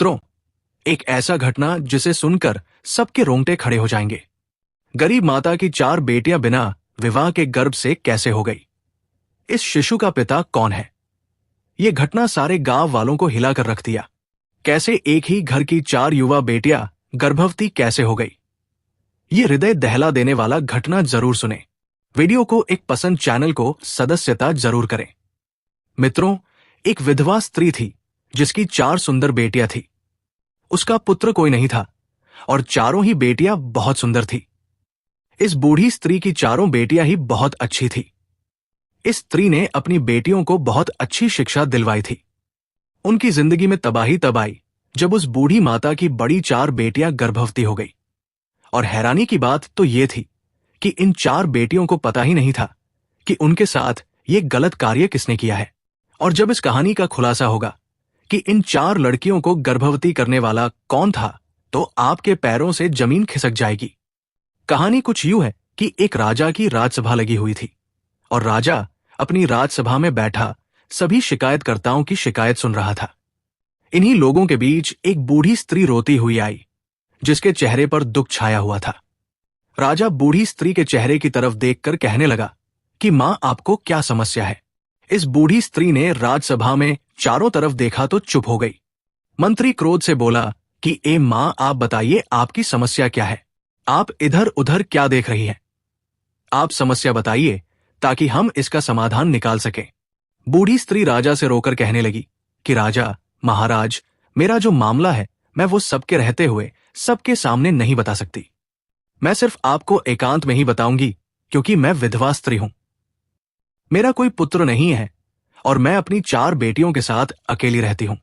मित्रों, एक ऐसा घटना जिसे सुनकर सबके रोंगटे खड़े हो जाएंगे। गरीब माता की 4 बेटियां बिना विवाह के गर्भ से कैसे हो गई? इस शिशु का पिता कौन है? यह घटना सारे गांव वालों को हिला कर रख दिया। कैसे एक ही घर की 4 युवा बेटियां गर्भवती कैसे हो गई? ये हृदय दहला देने वाला घटना जरूर सुने। वीडियो को एक पसंद, चैनल को सदस्यता जरूर करें। मित्रों, एक विधवा स्त्री थी जिसकी 4 सुंदर बेटियां थी। उसका पुत्र कोई नहीं था और चारों ही बेटियां बहुत सुंदर थी। इस बूढ़ी स्त्री की चारों बेटियां ही बहुत अच्छी थी। इस स्त्री ने अपनी बेटियों को बहुत अच्छी शिक्षा दिलवाई थी। उनकी जिंदगी में तबाही तब आई जब उस बूढ़ी माता की बड़ी 4 बेटियां गर्भवती हो गई। और हैरानी की बात तो यह थी कि इन 4 बेटियों को पता ही नहीं था कि उनके साथ ये गलत कार्य किसने किया है। और जब इस कहानी का खुलासा होगा कि इन 4 लड़कियों को गर्भवती करने वाला कौन था, तो आपके पैरों से जमीन खिसक जाएगी। कहानी कुछ यूं है कि एक राजा की राजसभा लगी हुई थी और राजा अपनी राजसभा में बैठा सभी शिकायतकर्ताओं की शिकायत सुन रहा था। इन्हीं लोगों के बीच एक बूढ़ी स्त्री रोती हुई आई, जिसके चेहरे पर दुख छाया हुआ था। राजा बूढ़ी स्त्री के चेहरे की तरफ देखकर कहने लगा कि मां, आपको क्या समस्या है? इस बूढ़ी स्त्री ने राजसभा में चारों तरफ देखा तो चुप हो गई। मंत्री क्रोध से बोला कि ए मां, आप बताइए, आपकी समस्या क्या है? आप इधर उधर क्या देख रही हैं? आप समस्या बताइए ताकि हम इसका समाधान निकाल सकें। बूढ़ी स्त्री राजा से रोकर कहने लगी कि राजा महाराज, मेरा जो मामला है मैं वो सबके रहते हुए सबके सामने नहीं बता सकती। मैं सिर्फ आपको एकांत में ही बताऊंगी, क्योंकि मैं विधवा स्त्री हूं। मेरा कोई पुत्र नहीं है और मैं अपनी 4 बेटियों के साथ अकेली रहती हूं।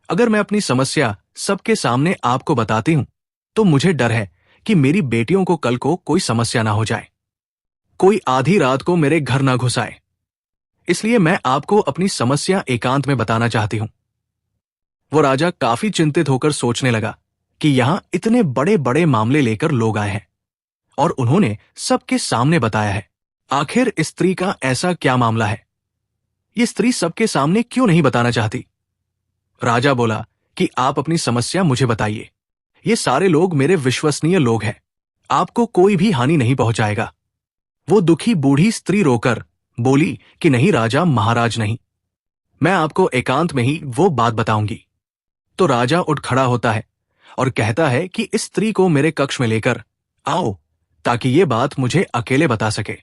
अगर मैं अपनी समस्या सबके सामने आपको बताती हूं तो मुझे डर है कि मेरी बेटियों को कल को कोई समस्या ना हो जाए, कोई आधी रात को मेरे घर ना घुस आए। इसलिए मैं आपको अपनी समस्या एकांत में बताना चाहती हूं। वो राजा काफी चिंतित होकर सोचने लगा कि यहां इतने बड़े बड़े मामले लेकर लोग आए हैं और उन्होंने सबके सामने बताया है। आखिर इस स्त्री का ऐसा क्या मामला है? ये स्त्री सबके सामने क्यों नहीं बताना चाहती? राजा बोला कि आप अपनी समस्या मुझे बताइए। ये सारे लोग मेरे विश्वसनीय लोग हैं, आपको कोई भी हानि नहीं पहुंचाएगा। वो दुखी बूढ़ी स्त्री रोकर बोली कि नहीं राजा महाराज, नहीं, मैं आपको एकांत में ही वो बात बताऊंगी। तो राजा उठ खड़ा होता है और कहता है कि इस स्त्री को मेरे कक्ष में लेकर आओ ताकि ये बात मुझे अकेले बता सके।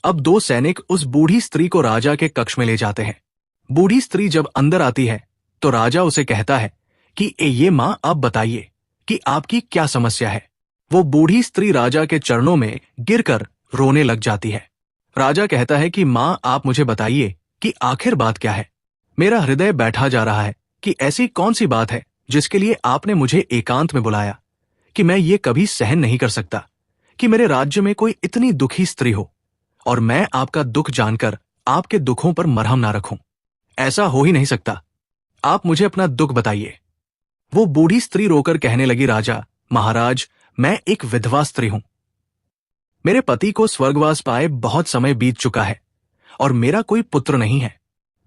अब 2 सैनिक उस बूढ़ी स्त्री को राजा के कक्ष में ले जाते हैं। बूढ़ी स्त्री जब अंदर आती है तो राजा उसे कहता है कि ये मां, आप बताइए कि आपकी क्या समस्या है। वो बूढ़ी स्त्री राजा के चरणों में गिरकर रोने लग जाती है। राजा कहता है कि मां, आप मुझे बताइए कि आखिर बात क्या है। मेरा हृदय बैठा जा रहा है कि ऐसी कौन सी बात है जिसके लिए आपने मुझे एकांत में बुलाया, कि मैं ये कभी सहन नहीं कर सकता कि मेरे राज्य में कोई इतनी दुखी स्त्री हो और मैं आपका दुख जानकर आपके दुखों पर मरहम ना रखूं। ऐसा हो ही नहीं सकता। आप मुझे अपना दुख बताइए। वो बूढ़ी स्त्री रोकर कहने लगी, राजा महाराज, मैं एक विधवा स्त्री हूं। मेरे पति को स्वर्गवास पाए बहुत समय बीत चुका है और मेरा कोई पुत्र नहीं है।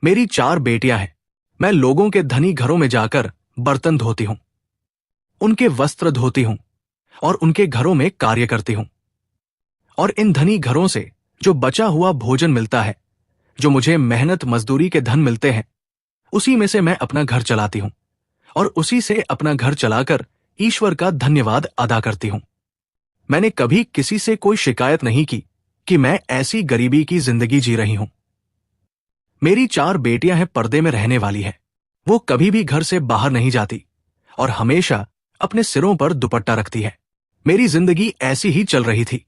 मेरी 4 बेटियां हैं। मैं लोगों के धनी घरों में जाकर बर्तन धोती हूं, उनके वस्त्र धोती हूं और उनके घरों में कार्य करती हूं। और इन धनी घरों से जो बचा हुआ भोजन मिलता है, जो मुझे मेहनत मजदूरी के धन मिलते हैं, उसी में से मैं अपना घर चलाती हूं और उसी से अपना घर चलाकर ईश्वर का धन्यवाद अदा करती हूं। मैंने कभी किसी से कोई शिकायत नहीं की कि मैं ऐसी गरीबी की जिंदगी जी रही हूं। मेरी 4 बेटियां हैं, पर्दे में रहने वाली हैं। वो कभी भी घर से बाहर नहीं जाती और हमेशा अपने सिरों पर दुपट्टा रखती है। मेरी जिंदगी ऐसी ही चल रही थी।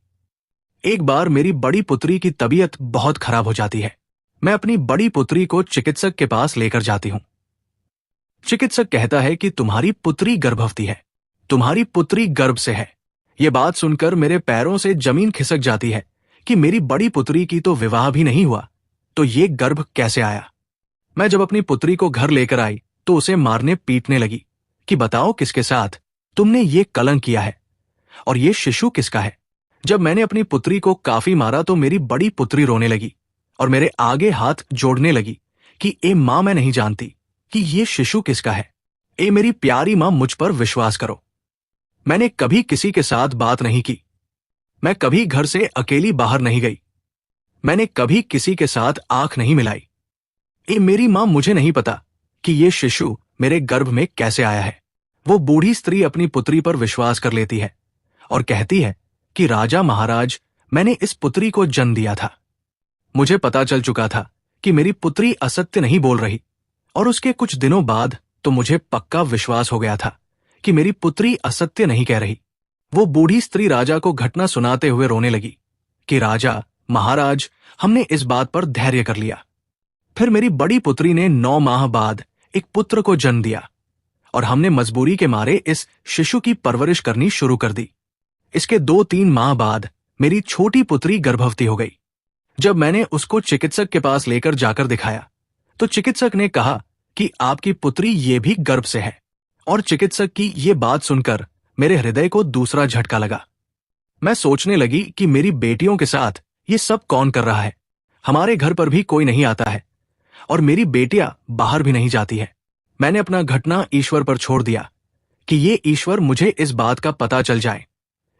एक बार मेरी बड़ी पुत्री की तबीयत बहुत खराब हो जाती है। मैं अपनी बड़ी पुत्री को चिकित्सक के पास लेकर जाती हूं। चिकित्सक कहता है कि तुम्हारी पुत्री गर्भवती है, तुम्हारी पुत्री गर्भ से है। यह बात सुनकर मेरे पैरों से जमीन खिसक जाती है कि मेरी बड़ी पुत्री की तो विवाह भी नहीं हुआ, तो ये गर्भ कैसे आया? मैं जब अपनी पुत्री को घर लेकर आई तो उसे मारने पीटने लगी कि बताओ किसके साथ तुमने ये कलंक किया है और ये शिशु किसका है। जब मैंने अपनी पुत्री को काफी मारा तो मेरी बड़ी पुत्री रोने लगी और मेरे आगे हाथ जोड़ने लगी कि ए मां, मैं नहीं जानती कि ये शिशु किसका है। ए मेरी प्यारी मां, मुझ पर विश्वास करो। मैंने कभी किसी के साथ बात नहीं की। मैं कभी घर से अकेली बाहर नहीं गई। मैंने कभी किसी के साथ आंख नहीं मिलाई। ए मेरी मां, मुझे नहीं पता कि ये शिशु मेरे गर्भ में कैसे आया है। वो बूढ़ी स्त्री अपनी पुत्री पर विश्वास कर लेती है और कहती है कि राजा महाराज, मैंने इस पुत्री को जन्म दिया था। मुझे पता चल चुका था कि मेरी पुत्री असत्य नहीं बोल रही, और उसके कुछ दिनों बाद तो मुझे पक्का विश्वास हो गया था कि मेरी पुत्री असत्य नहीं कह रही। वो बूढ़ी स्त्री राजा को घटना सुनाते हुए रोने लगी कि राजा महाराज, हमने इस बात पर धैर्य कर लिया। फिर मेरी बड़ी पुत्री ने 9 माह बाद एक पुत्र को जन्म दिया और हमने मजबूरी के मारे इस शिशु की परवरिश करनी शुरू कर दी। इसके 2-3 माह बाद मेरी छोटी पुत्री गर्भवती हो गई। जब मैंने उसको चिकित्सक के पास लेकर जाकर दिखाया तो चिकित्सक ने कहा कि आपकी पुत्री ये भी गर्भ से है। और चिकित्सक की ये बात सुनकर मेरे हृदय को दूसरा झटका लगा। मैं सोचने लगी कि मेरी बेटियों के साथ ये सब कौन कर रहा है। हमारे घर पर भी कोई नहीं आता है और मेरी बेटियां बाहर भी नहीं जाती है। मैंने अपना घटना ईश्वर पर छोड़ दिया कि ये ईश्वर मुझे इस बात का पता चल जाए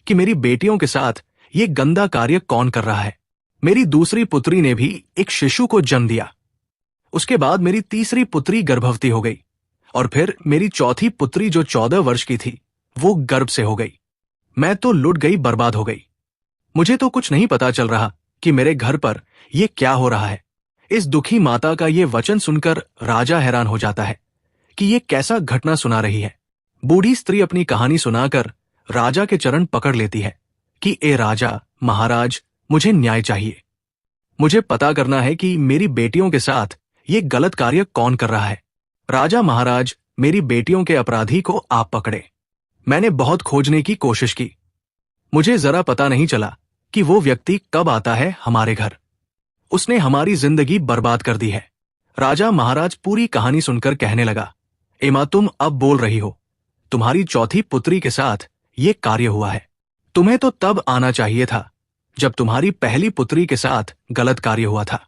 कि मेरी बेटियों के साथ ये गंदा कार्य कौन कर रहा है। मेरी दूसरी पुत्री ने भी एक शिशु को जन्म दिया। उसके बाद मेरी तीसरी पुत्री गर्भवती हो गई और फिर मेरी चौथी पुत्री जो 14 वर्ष की थी वो गर्भ से हो गई। मैं तो लुट गई, बर्बाद हो गई। मुझे तो कुछ नहीं पता चल रहा कि मेरे घर पर यह क्या हो रहा है। इस दुखी माता का ये वचन सुनकर राजा हैरान हो जाता है कि ये कैसा घटना सुना रही है। बूढ़ी स्त्री अपनी कहानी सुनाकर राजा के चरण पकड़ लेती है कि ए राजा महाराज, मुझे न्याय चाहिए। मुझे पता करना है कि मेरी बेटियों के साथ ये गलत कार्य कौन कर रहा है। राजा महाराज, मेरी बेटियों के अपराधी को आप पकड़े। मैंने बहुत खोजने की कोशिश की। मुझे जरा पता नहीं चला कि वो व्यक्ति कब आता है हमारे घर। उसने हमारी जिंदगी बर्बाद कर दी है। राजा महाराज पूरी कहानी सुनकर कहने लगा, एमा, तुम अब बोल रही हो। तुम्हारी चौथी पुत्री के साथ ये कार्य हुआ है। तुम्हें तो तब आना चाहिए था जब तुम्हारी पहली पुत्री के साथ गलत कार्य हुआ था।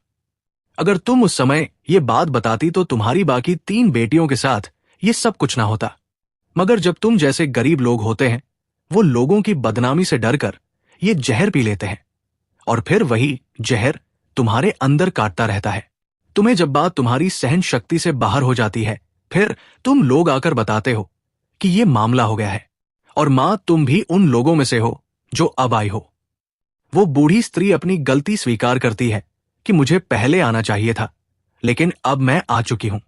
अगर तुम उस समय ये बात बताती तो तुम्हारी बाकी 3 बेटियों के साथ ये सब कुछ ना होता। मगर जब तुम जैसे गरीब लोग होते हैं, वो लोगों की बदनामी से डरकर ये जहर पी लेते हैं और फिर वही जहर तुम्हारे अंदर काटता रहता है। तुम्हें जब बात तुम्हारी सहन शक्ति से बाहर हो जाती है, फिर तुम लोग आकर बताते हो कि ये मामला हो गया है। और मां, तुम भी उन लोगों में से हो जो अब आई हो। वो बूढ़ी स्त्री अपनी गलती स्वीकार करती है कि मुझे पहले आना चाहिए था, लेकिन अब मैं आ चुकी हूं।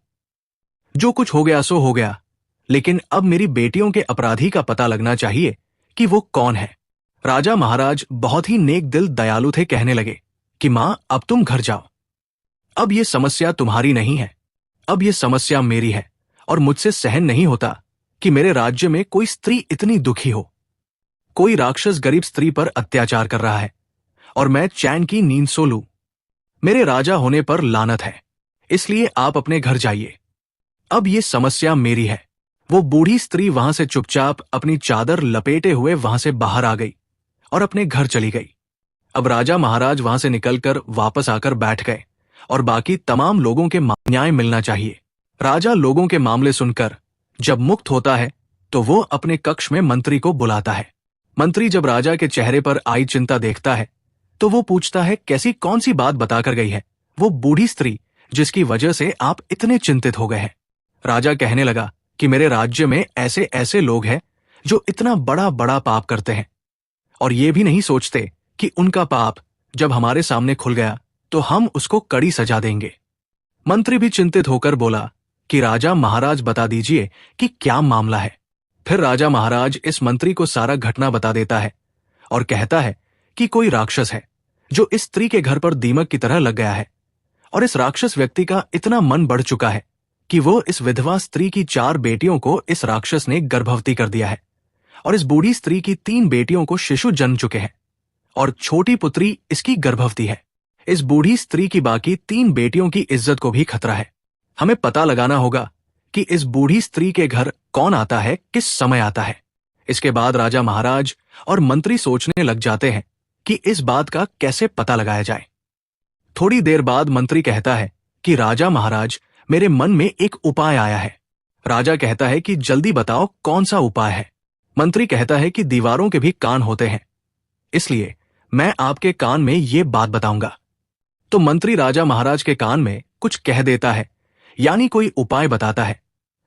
जो कुछ हो गया सो हो गया, लेकिन अब मेरी बेटियों के अपराधी का पता लगना चाहिए कि वो कौन है। राजा महाराज बहुत ही नेक दिल दयालु थे, कहने लगे कि मां, अब तुम घर जाओ। अब ये समस्या तुम्हारी नहीं है, अब ये समस्या मेरी है और मुझसे सहन नहीं होता कि मेरे राज्य में कोई स्त्री इतनी दुखी हो। कोई राक्षस गरीब स्त्री पर अत्याचार कर रहा है और मैं चैन की नींद सो लूं। मेरे राजा होने पर लानत है, इसलिए आप अपने घर जाइए। अब ये समस्या मेरी है। वो बूढ़ी स्त्री वहां से चुपचाप अपनी चादर लपेटे हुए वहां से बाहर आ गई और अपने घर चली गई। अब राजा महाराज वहां से निकलकर वापस आकर बैठ गए और बाकी तमाम लोगों के न्याय मिलना चाहिए। राजा लोगों के मामले सुनकर जब मुक्त होता है तो वो अपने कक्ष में मंत्री को बुलाता है। मंत्री जब राजा के चेहरे पर आई चिंता देखता है तो वो पूछता है, कैसी कौन सी बात बताकर गई है वो बूढ़ी स्त्री जिसकी वजह से आप इतने चिंतित हो गए हैं। राजा कहने लगा कि मेरे राज्य में ऐसे ऐसे लोग हैं जो इतना बड़ा बड़ा पाप करते हैं और ये भी नहीं सोचते कि उनका पाप जब हमारे सामने खुल गया तो हम उसको कड़ी सजा देंगे। मंत्री भी चिंतित होकर बोला कि राजा महाराज, बता दीजिए कि क्या मामला है। फिर राजा महाराज इस मंत्री को सारा घटना बता देता है और कहता है कि कोई राक्षस है जो इस स्त्री के घर पर दीमक की तरह लग गया है और इस राक्षस व्यक्ति का इतना मन बढ़ चुका है कि वो इस विधवा स्त्री की 4 बेटियों को इस राक्षस ने गर्भवती कर दिया है और इस बूढ़ी स्त्री की 3 बेटियों को शिशु जन्म चुके हैं और छोटी पुत्री इसकी गर्भवती है। इस बूढ़ी स्त्री की बाकी 3 बेटियों की इज्जत को भी खतरा है। हमें पता लगाना होगा कि इस बूढ़ी स्त्री के घर कौन आता है, किस समय आता है। इसके बाद राजा महाराज और मंत्री सोचने लग जाते हैं कि इस बात का कैसे पता लगाया जाए। थोड़ी देर बाद मंत्री कहता है कि राजा महाराज, मेरे मन में एक उपाय आया है। राजा कहता है कि जल्दी बताओ कौन सा उपाय है। मंत्री कहता है कि दीवारों के भी कान होते हैं, इसलिए मैं आपके कान में ये बात बताऊंगा। तो मंत्री राजा महाराज के कान में कुछ कह देता है, यानी कोई उपाय बताता है,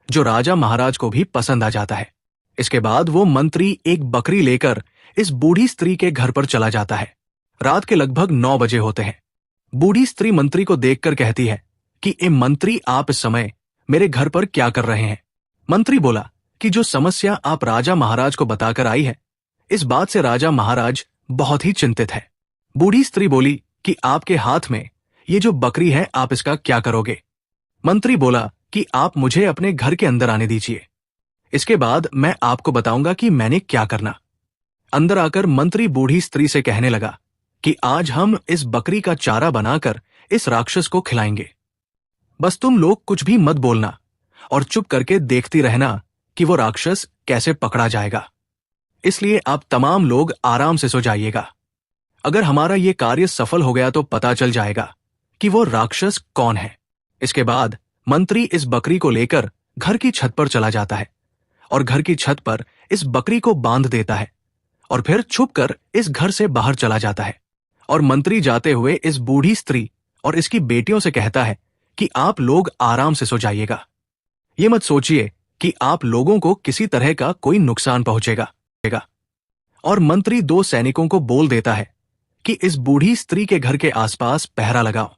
जो राजा महाराज को भी पसंद आ जाता है। इसके बाद वो मंत्री एक बकरी लेकर इस बूढ़ी स्त्री के घर पर चला जाता है। रात के लगभग 9 बजे होते हैं। बूढ़ी स्त्री मंत्री को देखकर कहती है कि ए मंत्री, आप इस समय मेरे घर पर क्या कर रहे हैं? मंत्री बोला कि जो समस्या आप राजा महाराज को बताकर आई है, इस बात से राजा महाराज बहुत ही चिंतित है। बूढ़ी स्त्री बोली कि आपके हाथ में ये जो बकरी है, आप इसका क्या करोगे? मंत्री बोला कि आप मुझे अपने घर के अंदर आने दीजिए, इसके बाद मैं आपको बताऊंगा कि मैंने क्या करना। अंदर आकर मंत्री बूढ़ी स्त्री से कहने लगा कि आज हम इस बकरी का चारा बनाकर इस राक्षस को खिलाएंगे। बस तुम लोग कुछ भी मत बोलना और चुप करके देखती रहना कि वो राक्षस कैसे पकड़ा जाएगा। इसलिए आप तमाम लोग आराम से सो जाइएगा। अगर हमारा ये कार्य सफल हो गया तो पता चल जाएगा कि वो राक्षस कौन है। इसके बाद मंत्री इस बकरी को लेकर घर की छत पर चला जाता है और घर की छत पर इस बकरी को बांध देता है और फिर छुपकर इस घर से बाहर चला जाता है। और मंत्री जाते हुए इस बूढ़ी स्त्री और इसकी बेटियों से कहता है कि आप लोग आराम से सो जाइएगा। ये मत सोचिए कि आप लोगों को किसी तरह का कोई नुकसान पहुंचेगा। और मंत्री 2 सैनिकों को बोल देता है कि इस बूढ़ी स्त्री के घर के आसपास पहरा लगाओ।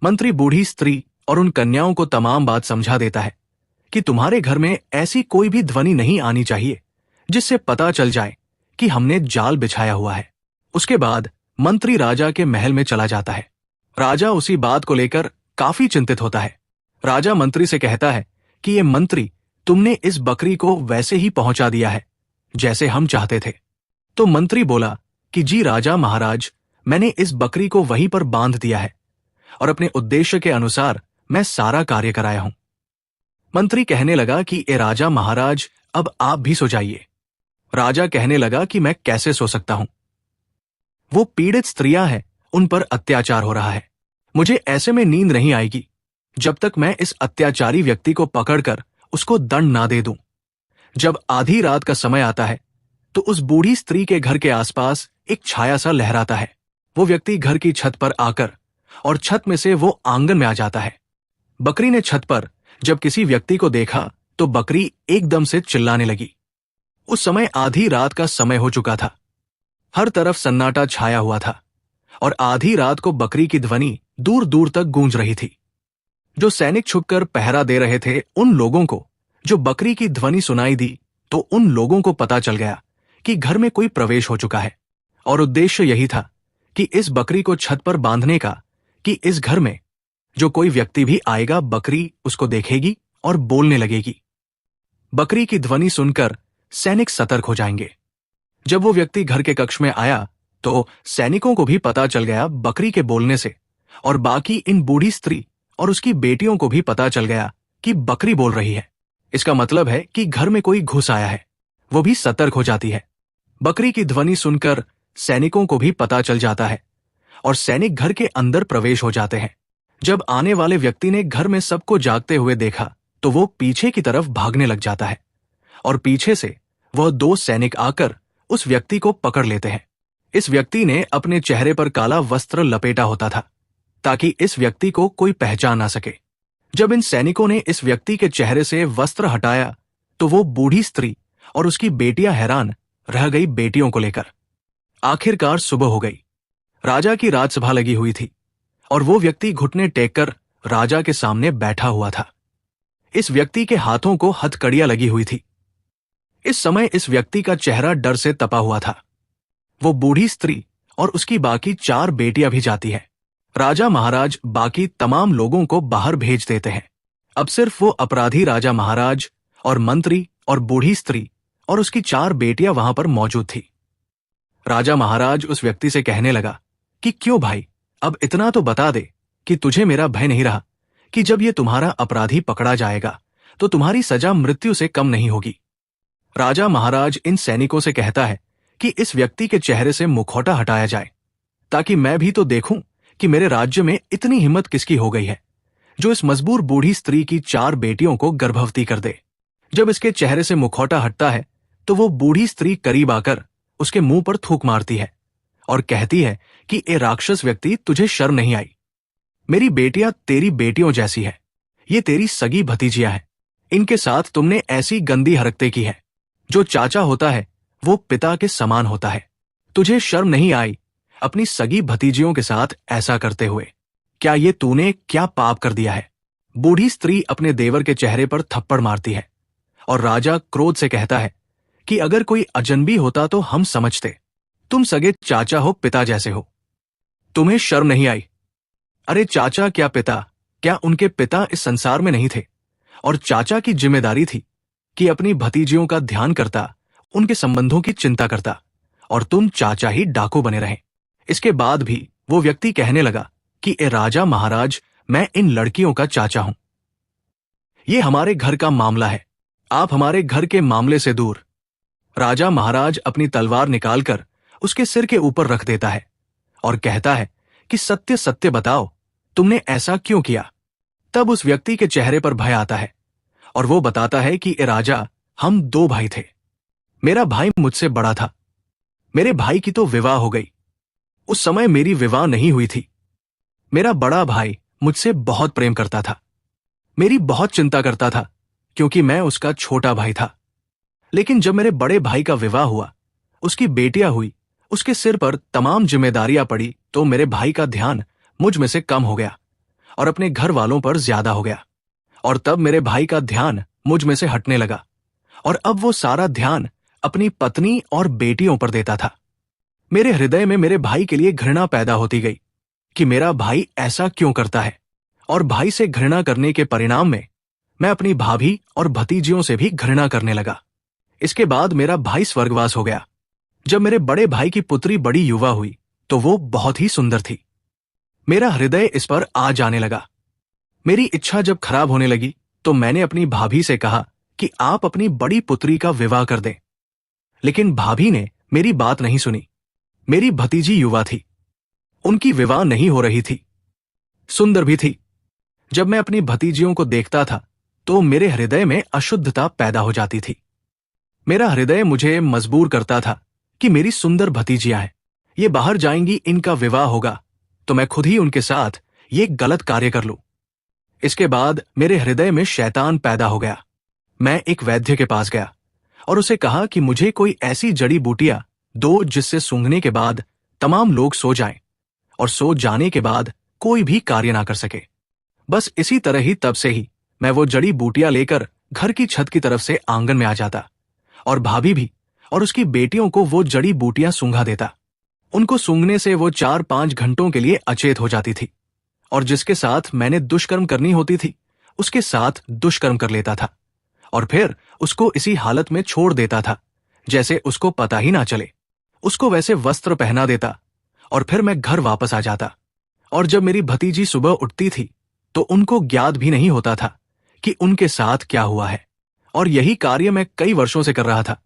मंत्री बूढ़ी स्त्री और उन कन्याओं को तमाम बात समझा देता है कि तुम्हारे घर में ऐसी कोई भी ध्वनि नहीं आनी चाहिए जिससे पता चल जाए कि हमने जाल बिछाया हुआ है। उसके बाद मंत्री राजा के महल में चला जाता है। राजा उसी बात को लेकर काफी चिंतित होता है। राजा मंत्री से कहता है कि ये मंत्री, तुमने इस बकरी को वैसे ही पहुंचा दिया है जैसे हम चाहते थे। तो मंत्री बोला कि जी राजा महाराज, मैंने इस बकरी को वहीं पर बांध दिया है और अपने उद्देश्य के अनुसार मैं सारा कार्य कराया हूं। मंत्री कहने लगा कि ए राजा महाराज, अब आप भी सो जाइए। राजा कहने लगा कि मैं कैसे सो सकता हूं? वो पीड़ित स्त्रियां हैं, उन पर अत्याचार हो रहा है। मुझे ऐसे में नींद नहीं आएगी जब तक मैं इस अत्याचारी व्यक्ति को पकड़कर उसको दंड ना दे दूं। जब आधी रात का समय आता है तो उस बूढ़ी स्त्री के घर के आसपास एक छाया सा लहराता है। वो व्यक्ति घर की छत पर आकर और छत में से वो आंगन में आ जाता है। बकरी ने छत पर जब किसी व्यक्ति को देखा तो बकरी एकदम से चिल्लाने लगी। उस समय आधी रात का समय हो चुका था। हर तरफ सन्नाटा छाया हुआ था और आधी रात को बकरी की ध्वनि दूर दूर तक गूंज रही थी। जो सैनिक छुपकर पहरा दे रहे थे, उन लोगों को जो बकरी की ध्वनि सुनाई दी तो उन लोगों को पता चल गया कि घर में कोई प्रवेश हो चुका है और उद्देश्य यही था कि इस बकरी को छत पर बांधने का कि इस घर में जो कोई व्यक्ति भी आएगा, बकरी उसको देखेगी और बोलने लगेगी। बकरी की ध्वनि सुनकर सैनिक सतर्क हो जाएंगे। जब वो व्यक्ति घर के कक्ष में आया तो सैनिकों को भी पता चल गया बकरी के बोलने से, और बाकी इन बूढ़ी स्त्री और उसकी बेटियों को भी पता चल गया कि बकरी बोल रही है। इसका मतलब है कि घर में कोई घुस आया है। वो भी सतर्क हो जाती है। बकरी की ध्वनि सुनकर सैनिकों को भी पता चल जाता है और सैनिक घर के अंदर प्रवेश हो जाते हैं। जब आने वाले व्यक्ति ने घर में सबको जागते हुए देखा तो वो पीछे की तरफ भागने लग जाता है और पीछे से वह 2 सैनिक आकर उस व्यक्ति को पकड़ लेते हैं। इस व्यक्ति ने अपने चेहरे पर काला वस्त्र लपेटा होता था ताकि इस व्यक्ति को कोई पहचान ना सके। जब इन सैनिकों ने इस व्यक्ति के चेहरे से वस्त्र हटाया तो वो बूढ़ी स्त्री और उसकी बेटियां हैरान रह गई बेटियों को लेकर। आखिरकार सुबह हो गई। राजा की राजसभा लगी हुई थी और वो व्यक्ति घुटने टेककर राजा के सामने बैठा हुआ था। इस व्यक्ति के हाथों को हथकड़ियां लगी हुई थी। इस समय इस व्यक्ति का चेहरा डर से तपा हुआ था। वो बूढ़ी स्त्री और उसकी बाकी 4 बेटियां भी जाती हैं। राजा महाराज बाकी तमाम लोगों को बाहर भेज देते हैं। अब सिर्फ वो अपराधी राजा महाराज और मंत्री और बूढ़ी स्त्री और उसकी 4 बेटियां वहां पर मौजूद थी। राजा महाराज उस व्यक्ति से कहने लगा कि क्यों भाई, अब इतना तो बता दे कि तुझे मेरा भय नहीं रहा कि जब ये तुम्हारा अपराधी पकड़ा जाएगा तो तुम्हारी सजा मृत्यु से कम नहीं होगी। राजा महाराज इन सैनिकों से कहता है कि इस व्यक्ति के चेहरे से मुखौटा हटाया जाए ताकि मैं भी तो देखूं कि मेरे राज्य में इतनी हिम्मत किसकी हो गई है जो इस मजबूर बूढ़ी स्त्री की 4 बेटियों को गर्भवती कर दे। जब इसके चेहरे से मुखौटा हटता है तो वो बूढ़ी स्त्री करीब आकर उसके मुंह पर थूक मारती है और कहती है कि ए राक्षस व्यक्ति, तुझे शर्म नहीं आई? मेरी बेटियां तेरी बेटियों जैसी है, ये तेरी सगी भतीजियां हैं। इनके साथ तुमने ऐसी गंदी हरकतें की हैं। जो चाचा होता है वो पिता के समान होता है। तुझे शर्म नहीं आई अपनी सगी भतीजियों के साथ ऐसा करते हुए? क्या ये तूने क्या पाप कर दिया है? बूढ़ी स्त्री अपने देवर के चेहरे पर थप्पड़ मारती है और राजा क्रोध से कहता है कि अगर कोई अजनबी होता तो हम समझते, तुम सगे चाचा हो, पिता जैसे हो। तुम्हें शर्म नहीं आई? अरे चाचा क्या पिता, क्या उनके पिता इस संसार में नहीं थे? और चाचा की जिम्मेदारी थी कि अपनी भतीजियों का ध्यान करता, उनके संबंधों की चिंता करता, और तुम चाचा ही डाकू बने रहे। इसके बाद भी वो व्यक्ति कहने लगा कि ए राजा महाराज, मैं इन लड़कियों का चाचा हूं। ये हमारे घर का मामला है, आप हमारे घर के मामले से दूर। राजा महाराज अपनी तलवार निकालकर उसके सिर के ऊपर रख देता है और कहता है कि सत्य सत्य बताओ, तुमने ऐसा क्यों किया? तब उस व्यक्ति के चेहरे पर भय आता है और वो बताता है कि ए राजा, हम 2 भाई थे। मेरा भाई मुझसे बड़ा था। मेरे भाई की तो विवाह हो गई। उस समय मेरी विवाह नहीं हुई थी। मेरा बड़ा भाई मुझसे बहुत प्रेम करता था, मेरी बहुत चिंता करता था क्योंकि मैं उसका छोटा भाई था। लेकिन जब मेरे बड़े भाई का विवाह हुआ, उसकी बेटियां हुई, उसके सिर पर तमाम जिम्मेदारियां पड़ी, तो मेरे भाई का ध्यान मुझ में से कम हो गया और अपने घर वालों पर ज्यादा हो गया। और तब मेरे भाई का ध्यान मुझ में से हटने लगा और अब वो सारा ध्यान अपनी पत्नी और बेटियों पर देता था। मेरे हृदय में मेरे भाई के लिए घृणा पैदा होती गई कि मेरा भाई ऐसा क्यों करता है, और भाई से घृणा करने के परिणाम में मैं अपनी भाभी और भतीजियों से भी घृणा करने लगा। इसके बाद मेरा भाई स्वर्गवास हो गया। जब मेरे बड़े भाई की पुत्री बड़ी युवा हुई तो वो बहुत ही सुंदर थी। मेरा हृदय इस पर आ जाने लगा। मेरी इच्छा जब खराब होने लगी तो मैंने अपनी भाभी से कहा कि आप अपनी बड़ी पुत्री का विवाह कर दें। लेकिन भाभी ने मेरी बात नहीं सुनी। मेरी भतीजी युवा थी, उनकी विवाह नहीं हो रही थी, सुंदर भी थी। जब मैं अपनी भतीजियों को देखता था तो मेरे हृदय में अशुद्धता पैदा हो जाती थी। मेरा हृदय मुझे मजबूर करता था कि मेरी सुंदर भतीजियां हैं, ये बाहर जाएंगी, इनका विवाह होगा तो मैं खुद ही उनके साथ ये गलत कार्य कर लूं। इसके बाद मेरे हृदय में शैतान पैदा हो गया। मैं एक वैद्य के पास गया और उसे कहा कि मुझे कोई ऐसी जड़ी बूटियां दो जिससे सूंघने के बाद तमाम लोग सो जाएं और सो जाने के बाद कोई भी कार्य ना कर सके। बस इसी तरह ही तब से ही मैं वो जड़ी बूटियां लेकर घर की छत की तरफ से आंगन में आ जाता और भाभी भी और उसकी बेटियों को वो जड़ी बूटियां सूंघा देता। उनको सूंघने से वो 4-5 घंटों के लिए अचेत हो जाती थी और जिसके साथ मैंने दुष्कर्म करनी होती थी उसके साथ दुष्कर्म कर लेता था और फिर उसको इसी हालत में छोड़ देता था जैसे उसको पता ही ना चले। उसको वैसे वस्त्र पहना देता और फिर मैं घर वापस आ जाता। और जब मेरी भतीजी सुबह उठती थी तो उनको ज्ञात भी नहीं होता था कि उनके साथ क्या हुआ है। और यही कार्य मैं कई वर्षों से कर रहा था।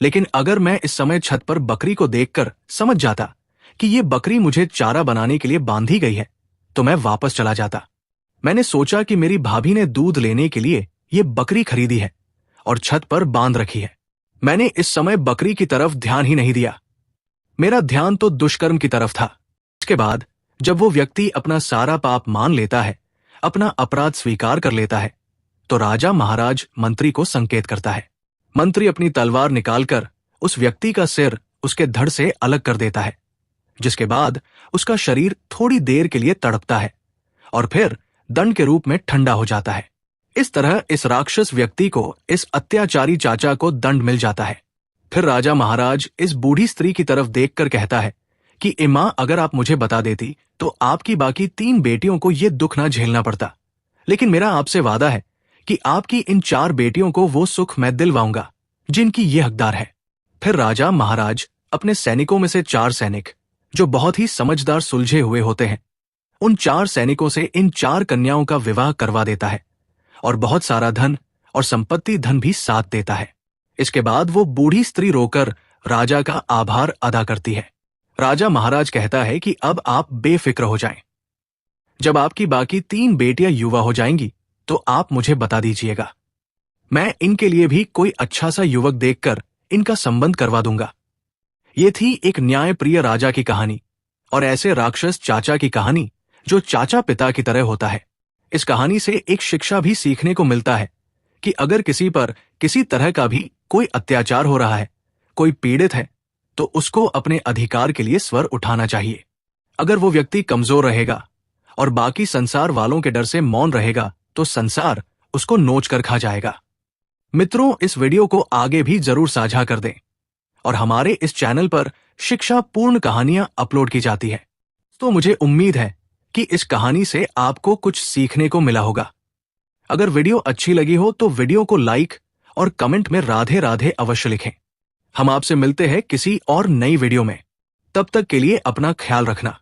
लेकिन अगर मैं इस समय छत पर बकरी को देखकर समझ जाता कि ये बकरी मुझे चारा बनाने के लिए बांधी गई है तो मैं वापस चला जाता। मैंने सोचा कि मेरी भाभी ने दूध लेने के लिए ये बकरी खरीदी है और छत पर बांध रखी है। मैंने इस समय बकरी की तरफ ध्यान ही नहीं दिया, मेरा ध्यान तो दुष्कर्म की तरफ था। इसके बाद जब वो व्यक्ति अपना सारा पाप मान लेता है, अपना अपराध स्वीकार कर लेता है, तो राजा महाराज मंत्री को संकेत करता है। मंत्री अपनी तलवार निकालकर उस व्यक्ति का सिर उसके धड़ से अलग कर देता है, जिसके बाद उसका शरीर थोड़ी देर के लिए तड़पता है और फिर दंड के रूप में ठंडा हो जाता है। इस तरह इस राक्षस व्यक्ति को, इस अत्याचारी चाचा को दंड मिल जाता है। फिर राजा महाराज इस बूढ़ी स्त्री की तरफ देखकर कहता है कि ए मां, अगर आप मुझे बता देती तो आपकी बाकी 3 बेटियों को ये दुख ना झेलना पड़ता। लेकिन मेरा आपसे वादा है कि आपकी इन 4 बेटियों को वो सुख मैं दिलवाऊंगा जिनकी ये हकदार है। फिर राजा महाराज अपने सैनिकों में से 4 सैनिक, जो बहुत ही समझदार सुलझे हुए होते हैं, उन 4 सैनिकों से इन 4 कन्याओं का विवाह करवा देता है और बहुत सारा धन और संपत्ति धन भी साथ देता है। इसके बाद वो बूढ़ी स्त्री रोकर राजा का आभार अदा करती है। राजा महाराज कहता है कि अब आप बेफिक्र हो जाएं। जब आपकी बाकी 3 बेटियां युवा हो जाएंगी तो आप मुझे बता दीजिएगा। मैं इनके लिए भी कोई अच्छा सा युवक देखकर इनका संबंध करवा दूंगा। ये थी एक न्यायप्रिय राजा की कहानी और ऐसे राक्षस चाचा की कहानी जो चाचा पिता की तरह होता है। इस कहानी से एक शिक्षा भी सीखने को मिलता है कि अगर किसी पर किसी तरह का भी कोई अत्याचार हो रहा है, कोई पीड़ित है, तो उसको अपने अधिकार के लिए स्वर उठाना चाहिए। अगर वो व्यक्ति कमजोर रहेगा और बाकी संसार वालों के डर से मौन रहेगा तो संसार उसको नोच कर खा जाएगा। मित्रों, इस वीडियो को आगे भी जरूर साझा कर दें और हमारे इस चैनल पर शिक्षा पूर्ण कहानियां अपलोड की जाती है, तो मुझे उम्मीद है कि इस कहानी से आपको कुछ सीखने को मिला होगा। अगर वीडियो अच्छी लगी हो तो वीडियो को लाइक और कमेंट में राधे राधे अवश्य लिखें। हम आपसे मिलते हैं किसी और नई वीडियो में। तब तक के लिए अपना ख्याल रखना।